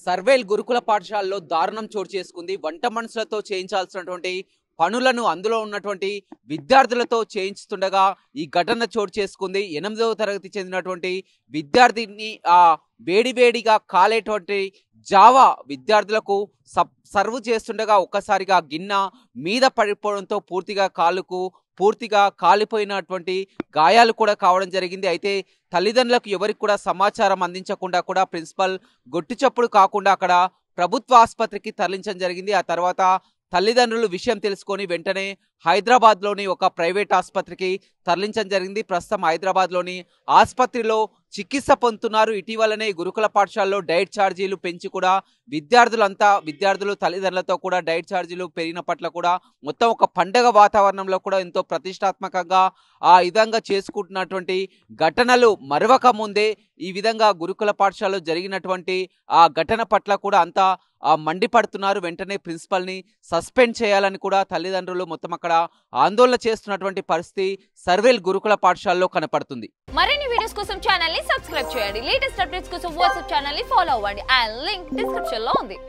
సర్వేల్ గురుకుల పాఠశాలలో దారుణం చోటు చేసుకుంది. వంట మనుషులతో చేయించాల్సినటువంటి పనులను అందులో ఉన్నటువంటి విద్యార్థులతో చేయించుతుండగా ఈ ఘటన చోటు చేసుకుంది. 8వ తరగతి చెందినటువంటి విద్యార్థిని వేడివేడిగా కాలేటువంటి జావా విద్యార్థులకు సర్వ్ చేస్తుండగా ఒక్కసారిగా గిన్నె మీద పడిపోవడంతో పూర్తిగా కాలిపోయినటువంటి గాయాలు కూడా కావడం జరిగింది. అయితే తల్లిదండ్రులకు ఎవరికి కూడా సమాచారం అందించకుండా కూడా ప్రిన్సిపల్ గొట్టు చప్పుడు కాకుండా అక్కడ ప్రభుత్వ ఆసుపత్రికి తరలించడం జరిగింది. ఆ తర్వాత తల్లిదండ్రులు విషయం తెలుసుకొని వెంటనే హైదరాబాద్లోని ఒక ప్రైవేట్ ఆసుపత్రికి తరలించడం జరిగింది. ప్రస్తుతం హైదరాబాద్లోని ఆసుపత్రిలో చికిత్స పొందుతున్నారు. ఇటీవలనే గురుకుల పాఠశాలలో డైట్ ఛార్జీలు పెంచి కూడా విద్యార్థులు తల్లిదండ్రులతో కూడా డైట్ ఛార్జీలు పెరిగిన పట్ల కూడా మొత్తం ఒక పండగ వాతావరణంలో కూడా ఎంతో ప్రతిష్టాత్మకంగా ఆ విధంగా చేసుకుంటున్నటువంటి ఘటనలు మరవక ముందే ఈ విధంగా గురుకుల పాఠశాలలో జరిగినటువంటి ఆ ఘటన పట్ల కూడా అంతా మండిపడుతున్నారు. వెంటనే ప్రిన్సిపల్ని సస్పెండ్ చేయాలని కూడా తల్లిదండ్రులు మొత్తం అక్కడ ఆందోళన చేస్తున్నటువంటి పరిస్థితి సర్వేల్ గురుకుల పాఠశాలలో కనపడుతుంది. మరిన్ని వీడియోస్ కోసం ఛానల్ ని సబ్స్క్రైబ్ చేయండి. లేటెస్ట్ అప్డేట్స్ కోసం వాట్సాప్ ఛానల్ ని ఫాలో అవ్వండి. ఆ లింక్ డిస్క్రిప్షన్ లో ఉంది.